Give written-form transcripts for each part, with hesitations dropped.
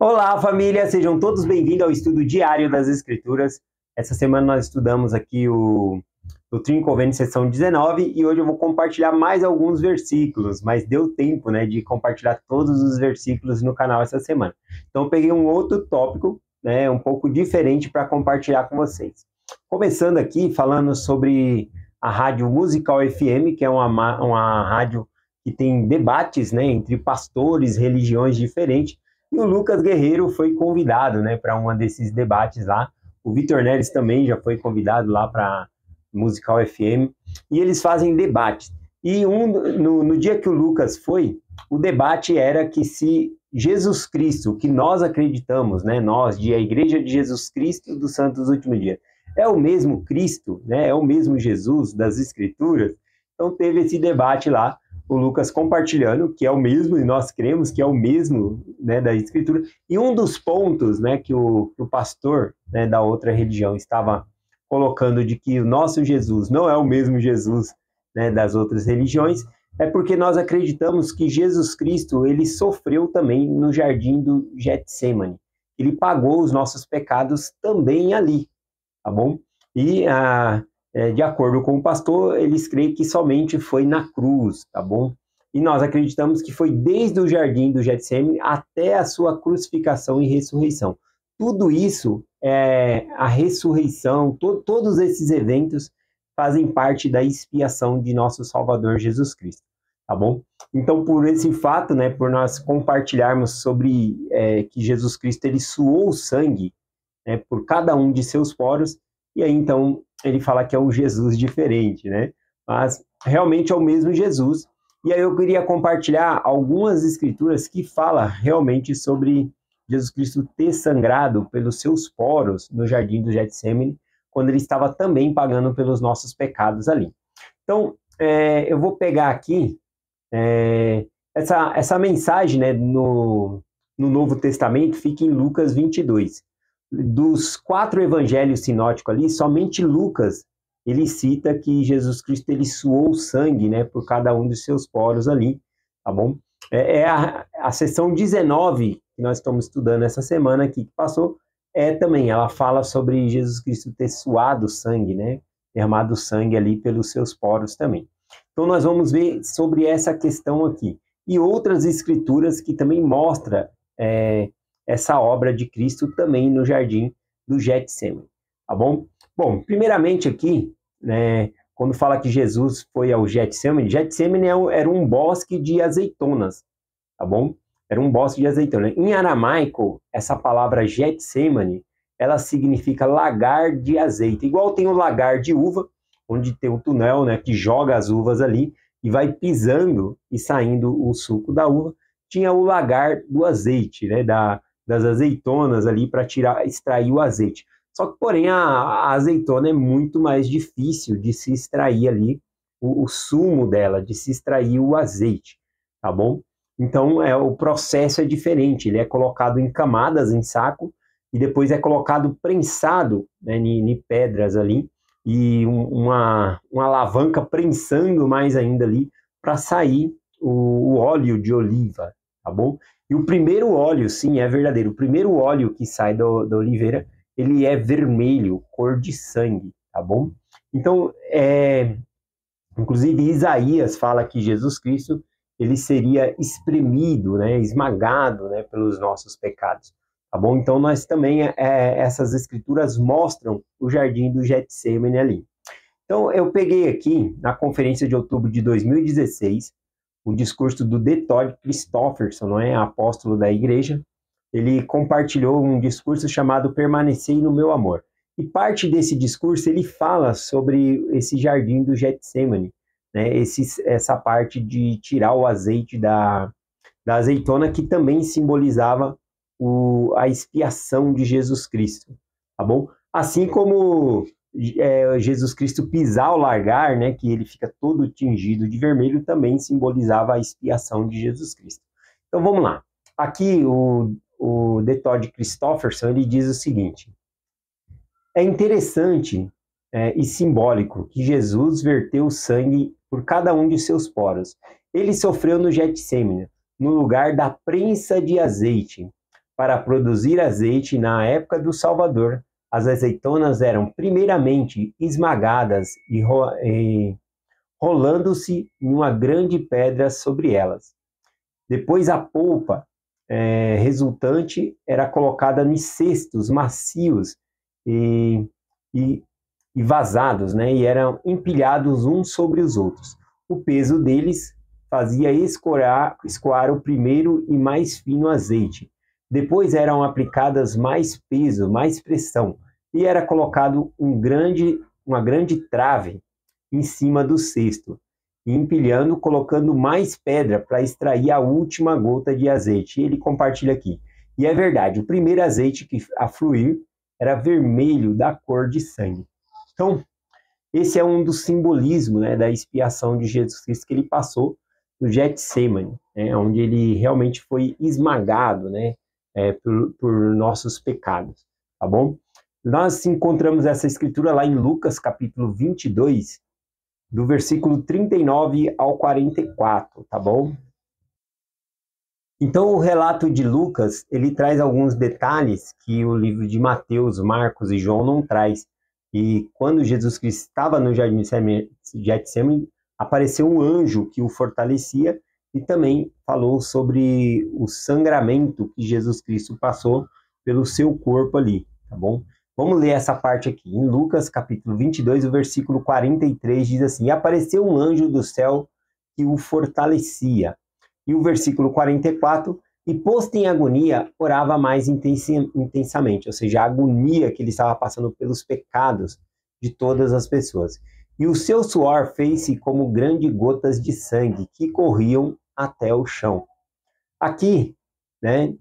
Olá, família! Sejam todos bem-vindos ao estudo diário das Escrituras. Essa semana nós estudamos aqui o Doutrina e Convênio, seção 19, e hoje eu vou compartilhar mais alguns versículos, mas deu tempo, né, de compartilhar todos os versículos no canal essa semana. Então eu peguei um outro tópico, né, um pouco diferente para compartilhar com vocês. Começando aqui falando sobre a Rádio Musical FM, que é uma rádio que tem debates, né, entre pastores, religiões diferentes. E o Lucas Guerreiro foi convidado, né, para um desses debates lá. O Vitor Neres também já foi convidado lá para Musical FM. E eles fazem debates. E no dia que o Lucas foi, o debate era que se Jesus Cristo, que nós acreditamos, né, nós, a Igreja de Jesus Cristo dos Santos dos Últimos Dias, é o mesmo Cristo, né, é o mesmo Jesus das Escrituras. Então teve esse debate lá, o Lucas compartilhando, que é o mesmo, e nós cremos que é o mesmo, né, da Escritura. E um dos pontos, né, que o pastor, né, da outra religião estava colocando de que o nosso Jesus não é o mesmo Jesus, né, das outras religiões, é porque nós acreditamos que Jesus Cristo, ele sofreu também no jardim do Getsêmani. Ele pagou os nossos pecados também ali, tá bom? E de acordo com o pastor, eles creem que somente foi na cruz, tá bom? E nós acreditamos que foi desde o jardim do Getsêmani até a sua crucificação e ressurreição. Tudo isso, a ressurreição, todos esses eventos fazem parte da expiação de nosso Salvador Jesus Cristo, tá bom? Então, por esse fato, né, por nós compartilharmos sobre que Jesus Cristo, ele suou o sangue, né, por cada um de seus poros, e aí então ele fala que é um Jesus diferente, né? Mas realmente é o mesmo Jesus. E aí eu queria compartilhar algumas escrituras que falam realmente sobre Jesus Cristo ter sangrado pelos seus poros no jardim do Getsêmani, quando ele estava também pagando pelos nossos pecados ali. Então, eu vou pegar aqui essa mensagem, né, no Novo Testamento, fica em Lucas 22. Dos 4 evangelhos sinóticos ali, somente Lucas, ele cita que Jesus Cristo, ele suou sangue, né, por cada um dos seus poros ali, tá bom? A sessão 19, que nós estamos estudando essa semana aqui, que passou, também, ela fala sobre Jesus Cristo ter suado sangue, né, derramado sangue ali pelos seus poros também. Então nós vamos ver sobre essa questão aqui. E outras escrituras que também mostram essa obra de Cristo também no jardim do Getsêmani, tá bom? Bom, primeiramente aqui, né, quando fala que Jesus foi ao Getsêmani, Getsêmani era um bosque de azeitonas, tá bom? Era um bosque de azeitonas. Em aramaico, essa palavra Getsêmani, ela significa lagar de azeite. Igual tem o lagar de uva, onde tem um túnel, né, que joga as uvas ali e vai pisando e saindo o suco da uva. Tinha o lagar do azeite, né, das azeitonas ali para extrair o azeite. Só que, porém, a azeitona é muito mais difícil de se extrair ali o sumo dela, de se extrair o azeite, tá bom? Então, o processo é diferente, ele é colocado em camadas, em saco, e depois é colocado prensado, né, em pedras ali, e uma alavanca prensando mais ainda ali, para sair o óleo de oliva, tá bom? E o primeiro óleo, sim, é verdadeiro, o primeiro óleo que sai da oliveira, ele é vermelho, cor de sangue, tá bom? Então, inclusive Isaías fala que Jesus Cristo, ele seria espremido, né, esmagado, né, pelos nossos pecados, tá bom? Então, nós também, essas escrituras mostram o jardim do Getsêmani ali. Então, eu peguei aqui, na conferência de outubro de 2016, o discurso do D. Todd Christofferson, não é? Apóstolo da igreja. Ele compartilhou um discurso chamado Permanecei no Meu Amor. E parte desse discurso ele fala sobre esse jardim do Getsêmani, né? Essa parte de tirar o azeite da azeitona, que também simbolizava a expiação de Jesus Cristo, tá bom? Assim como Jesus Cristo pisar o lagar, né, que ele fica todo tingido de vermelho, também simbolizava a expiação de Jesus Cristo. Então vamos lá. Aqui o D. Todd Christofferson, ele diz o seguinte: é interessante e simbólico que Jesus verteu sangue por cada um de seus poros. Ele sofreu no Getsêmani, no lugar da prensa de azeite, Para produzir azeite na época do Salvador, as azeitonas eram primeiramente esmagadas e rolando-se em uma grande pedra sobre elas. Depois a polpa resultante era colocada em cestos macios e vazados, né? E eram empilhados uns sobre os outros. O peso deles fazia escoar o primeiro e mais fino azeite. Depois eram aplicadas mais peso, mais pressão, e era colocado uma grande trave em cima do cesto, e empilhando, colocando mais pedra para extrair a última gota de azeite. E ele compartilha aqui. E é verdade, o primeiro azeite que a fluir era vermelho, da cor de sangue. Então, esse é um dos simbolismos, né, da expiação de Jesus Cristo que ele passou no Getsemane, né, onde ele realmente foi esmagado, né, por nossos pecados, tá bom? Nós encontramos essa escritura lá em Lucas, capítulo 22, do versículo 39 ao 44, tá bom? Então, o relato de Lucas, ele traz alguns detalhes que o livro de Mateus, Marcos e João não traz. E quando Jesus Cristo estava no jardim de Getsemane, apareceu um anjo que o fortalecia e também falou sobre o sangramento que Jesus Cristo passou pelo seu corpo ali, tá bom? Vamos ler essa parte aqui. Em Lucas, capítulo 22, o versículo 43, diz assim: E apareceu um anjo do céu que o fortalecia. E o versículo 44, e posto em agonia, orava mais intensamente, ou seja, a agonia que ele estava passando pelos pecados de todas as pessoas. E o seu suor fez-se como grandes gotas de sangue que corriam até o chão. Aqui, né,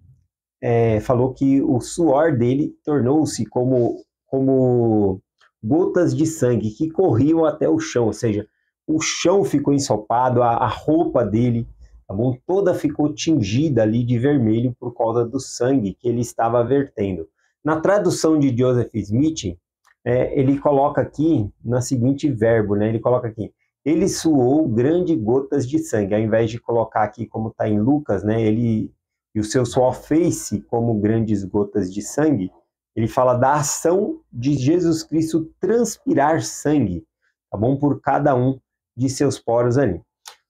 falou que o suor dele tornou-se como gotas de sangue que corriam até o chão, ou seja, o chão ficou ensopado, a roupa dele, tá bom? Toda ficou tingida ali de vermelho por causa do sangue que ele estava vertendo. Na tradução de Joseph Smith, ele coloca aqui na seguinte verbo, né? Ele coloca aqui: ele suou grandes gotas de sangue, ao invés de colocar aqui como está em Lucas, né? E o seu suor fez-se como grandes gotas de sangue. Ele fala da ação de Jesus Cristo transpirar sangue, tá bom? Por cada um de seus poros ali.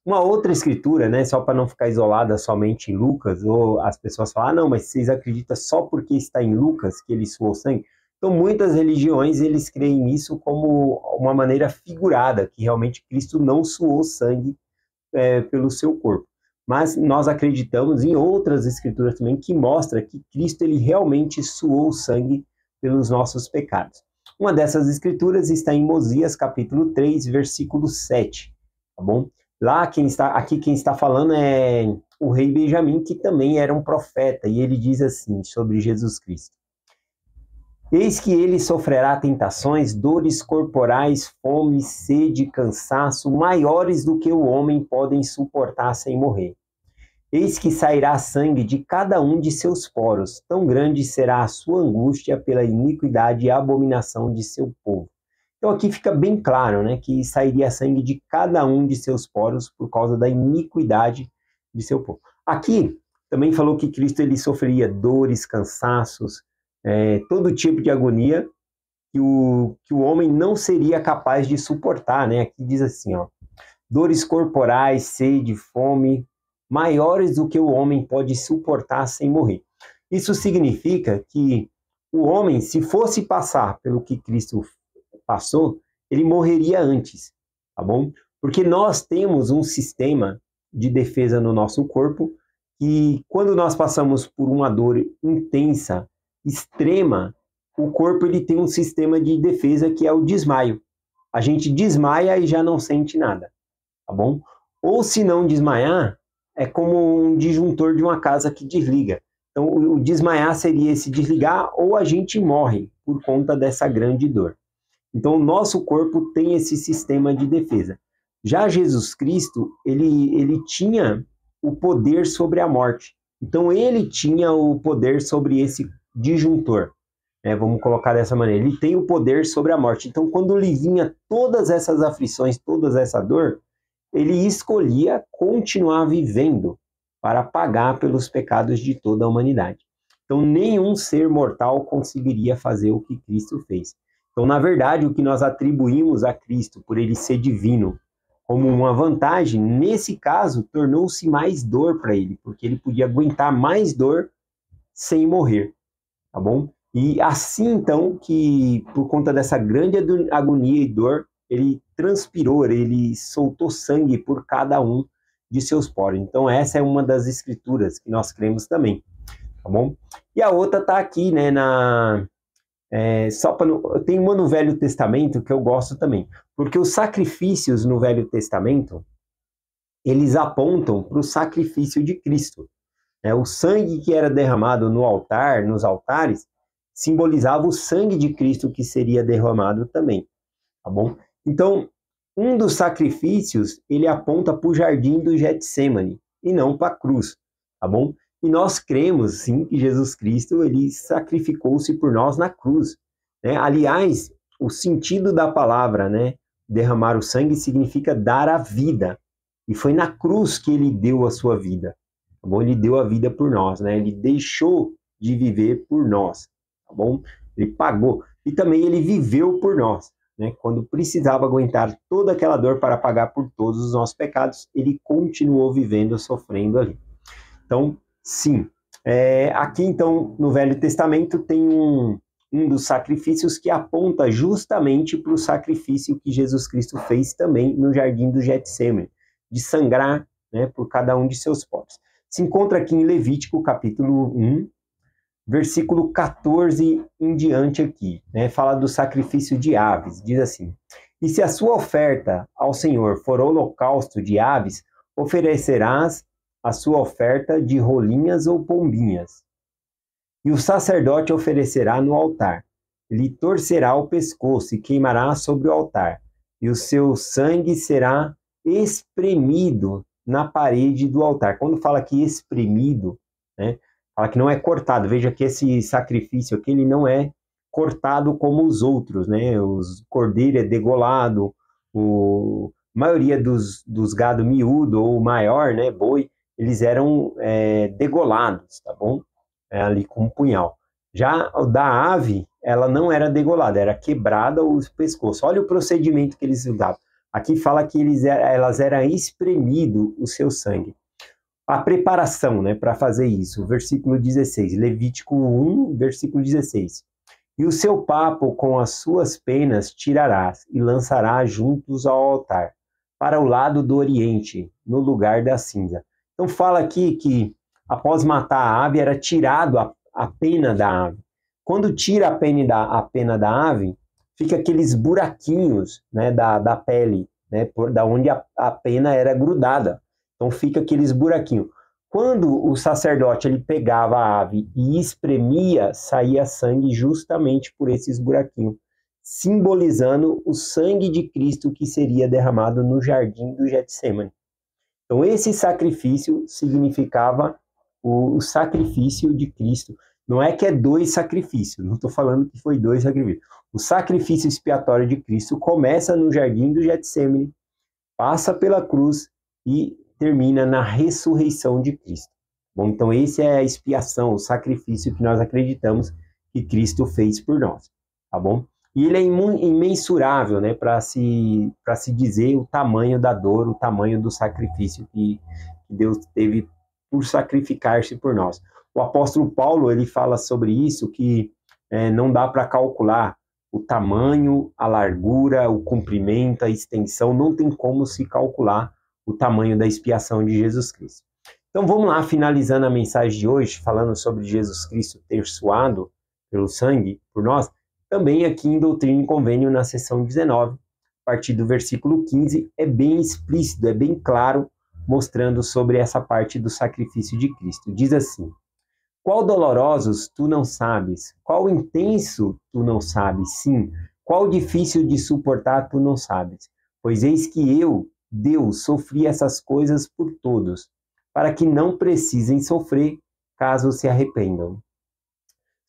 Uma outra escritura, né, só para não ficar isolada somente em Lucas, ou as pessoas falam, não, mas vocês acreditam só porque está em Lucas que ele suou sangue? Então, muitas religiões, eles creem nisso como uma maneira figurada, que realmente Cristo não suou sangue pelo seu corpo. Mas nós acreditamos em outras escrituras também que mostram que Cristo ele realmente suou sangue pelos nossos pecados. Uma dessas escrituras está em Mosias, capítulo 3, versículo 7, tá bom? Lá, quem está falando é o rei Benjamim, que também era um profeta, e ele diz assim sobre Jesus Cristo: Eis que ele sofrerá tentações, dores corporais, fome, sede, cansaço, maiores do que o homem podem suportar sem morrer. Eis que sairá sangue de cada um de seus poros, tão grande será a sua angústia pela iniquidade e abominação de seu povo. Então aqui fica bem claro, né, que sairia sangue de cada um de seus poros por causa da iniquidade de seu povo. Aqui também falou que Cristo ele sofreria dores, cansaços, todo tipo de agonia que o homem não seria capaz de suportar, né? Aqui diz assim, ó: dores corporais, sede, fome, maiores do que o homem pode suportar sem morrer. Isso significa que o homem, se fosse passar pelo que Cristo passou, ele morreria antes, tá bom? Porque nós temos um sistema de defesa no nosso corpo que, quando nós passamos por uma dor intensa, extrema, o corpo ele tem um sistema de defesa que é o desmaio. A gente desmaia e já não sente nada, tá bom? Ou se não desmaiar, é como um disjuntor de uma casa que desliga. Então, o desmaiar seria esse desligar, ou a gente morre por conta dessa grande dor. Então, o nosso corpo tem esse sistema de defesa. Já Jesus Cristo, ele tinha o poder sobre a morte. Então, ele tinha o poder sobre esse disjuntor. Vamos colocar dessa maneira. Ele tem o poder sobre a morte. Então, quando lhe vinha todas essas aflições, toda essa dor, ele escolhia continuar vivendo para pagar pelos pecados de toda a humanidade. Então, nenhum ser mortal conseguiria fazer o que Cristo fez. Então, na verdade, o que nós atribuímos a Cristo por ele ser divino como uma vantagem, nesse caso, tornou-se mais dor para ele, porque ele podia aguentar mais dor sem morrer, tá bom? E assim, então, que por conta dessa grande agonia e dor, ele transpirou, ele soltou sangue por cada um de seus poros. Então, essa é uma das escrituras que nós cremos também, tá bom? E a outra está aqui, né, tem uma no Velho Testamento que eu gosto também, porque os sacrifícios no Velho Testamento, eles apontam para o sacrifício de Cristo. O sangue que era derramado no altar, nos altares, simbolizava o sangue de Cristo que seria derramado também, tá bom? Então, um dos sacrifícios, ele aponta para o jardim do Getsêmani, e não para a cruz, tá bom? E nós cremos, sim, que Jesus Cristo, ele sacrificou-se por nós na cruz, né? Aliás, o sentido da palavra, né, derramar o sangue, significa dar a vida. E foi na cruz que ele deu a sua vida, tá bom? Ele deu a vida por nós, né? Ele deixou de viver por nós, tá bom? Ele pagou. E também ele viveu por nós, né? Quando precisava aguentar toda aquela dor para pagar por todos os nossos pecados, ele continuou vivendo, sofrendo ali. Então, sim. Aqui, então, no Velho Testamento, tem um dos sacrifícios que aponta justamente para o sacrifício que Jesus Cristo fez também no jardim do Getsêmani, de sangrar, né, por cada um de seus poros. Se encontra aqui em Levítico, capítulo 1, versículo 14 em diante aqui, né, fala do sacrifício de aves, diz assim: e se a sua oferta ao Senhor for holocausto de aves, oferecerás a sua oferta de rolinhas ou pombinhas. E o sacerdote oferecerá no altar. Lhe torcerá o pescoço e queimará sobre o altar. E o seu sangue será espremido na parede do altar. Quando fala aqui espremido, né, fala que não é cortado. Veja que esse sacrifício aqui, ele não é cortado como os outros, né? Os cordeiro é degolado, a maioria dos gado miúdo ou maior, né, boi, eles eram degolados, tá bom? Ali com um punhal. Já o da ave, ela não era degolada, era quebrada o pescoço. Olha o procedimento que eles usavam. Aqui fala que elas eram espremido o seu sangue. A preparação, né, para fazer isso, versículo 16, Levítico 1, versículo 16. E o seu papo com as suas penas tirarás e lançarás juntos ao altar, para o lado do oriente, no lugar da cinza. Então fala aqui que após matar a ave, era tirado a pena da ave. Quando tira a pena da ave, fica aqueles buraquinhos, né, da pele, né, da onde a pena era grudada. Então fica aqueles buraquinhos. Quando o sacerdote ele pegava a ave e espremia, saía sangue justamente por esses buraquinhos, simbolizando o sangue de Cristo que seria derramado no jardim do Getsêmani. Então esse sacrifício significava o sacrifício de Cristo. Não é que é 2 sacrifícios, não estou falando que foi 2 sacrifícios. O sacrifício expiatório de Cristo começa no jardim do Getsêmani, passa pela cruz e termina na ressurreição de Cristo. Bom, então esse é a expiação, o sacrifício que nós acreditamos que Cristo fez por nós, tá bom? E ele é imensurável, né, para se dizer o tamanho da dor, o tamanho do sacrifício que Deus teve por sacrificar-se por nós. O apóstolo Paulo, ele fala sobre isso, que não dá para calcular o tamanho, a largura, o comprimento, a extensão, não tem como se calcular o tamanho da expiação de Jesus Cristo. Então vamos lá, finalizando a mensagem de hoje, falando sobre Jesus Cristo ter suado pelo sangue por nós, também aqui em Doutrina e Convênio, na seção 19, a partir do versículo 15, é bem explícito, é bem claro, mostrando sobre essa parte do sacrifício de Cristo. Diz assim: qual dolorosos tu não sabes, qual intenso tu não sabes, sim, qual difícil de suportar tu não sabes, pois eis que eu, Deus, sofri essas coisas por todos, para que não precisem sofrer, caso se arrependam.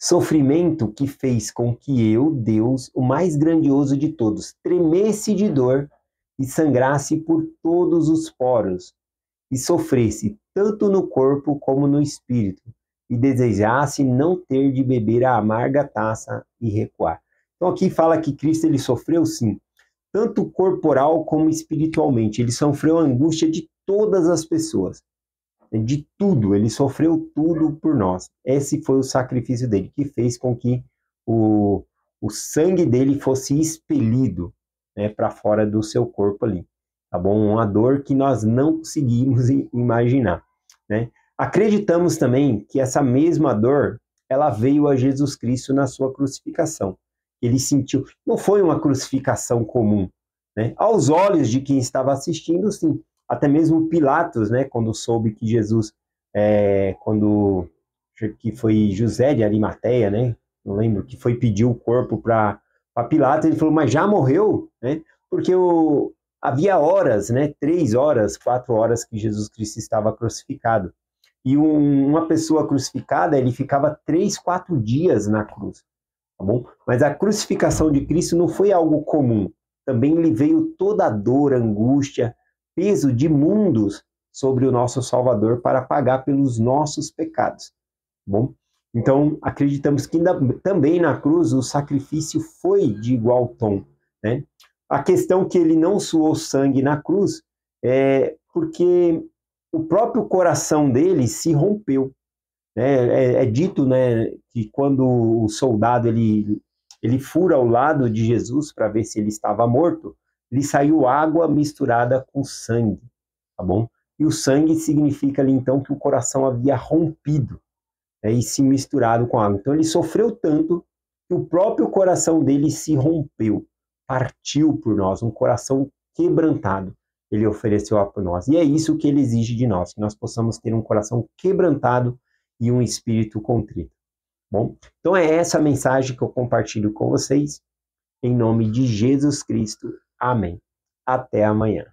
Sofrimento que fez com que eu, Deus, o mais grandioso de todos, tremesse de dor e sangrasse por todos os poros, e sofresse tanto no corpo como no espírito, e desejasse não ter de beber a amarga taça e recuar. Então aqui fala que Cristo ele sofreu sim, tanto corporal como espiritualmente. Ele sofreu a angústia de todas as pessoas, de tudo. Ele sofreu tudo por nós. Esse foi o sacrifício dele, que fez com que o sangue dele fosse expelido, né, para fora do seu corpo ali. Tá bom? Uma dor que nós não conseguimos imaginar, né? Acreditamos também que essa mesma dor, ela veio a Jesus Cristo na sua crucificação. Ele sentiu, não foi uma crucificação comum, né? Aos olhos de quem estava assistindo, sim. Até mesmo Pilatos, né, quando soube que Jesus, que foi José de Arimateia, né, não lembro, que foi pedir o corpo para Pilatos, ele falou, mas já morreu, né? Porque havia horas, né, 3 horas, 4 horas que Jesus Cristo estava crucificado. E uma pessoa crucificada, ele ficava 3, 4 dias na cruz, tá bom? Mas a crucificação de Cristo não foi algo comum. Também lhe veio toda a dor, angústia, peso de mundos sobre o nosso Salvador para pagar pelos nossos pecados, tá bom? Então, acreditamos que também na cruz o sacrifício foi de igual tom, né? A questão que ele não suou sangue na cruz é porque o próprio coração dele se rompeu, né? É dito, né, que quando o soldado ele fura ao lado de Jesus para ver se ele estava morto, lhe saiu água misturada com sangue, tá bom? E o sangue significa ali então que o coração havia rompido, né, e se misturado com a água. Então ele sofreu tanto que o próprio coração dele se rompeu, partiu por nós, um coração quebrantado ele ofereceu por nós. E é isso que ele exige de nós, que nós possamos ter um coração quebrantado e um espírito contrito. Bom, então é essa a mensagem que eu compartilho com vocês, em nome de Jesus Cristo. Amém. Até amanhã.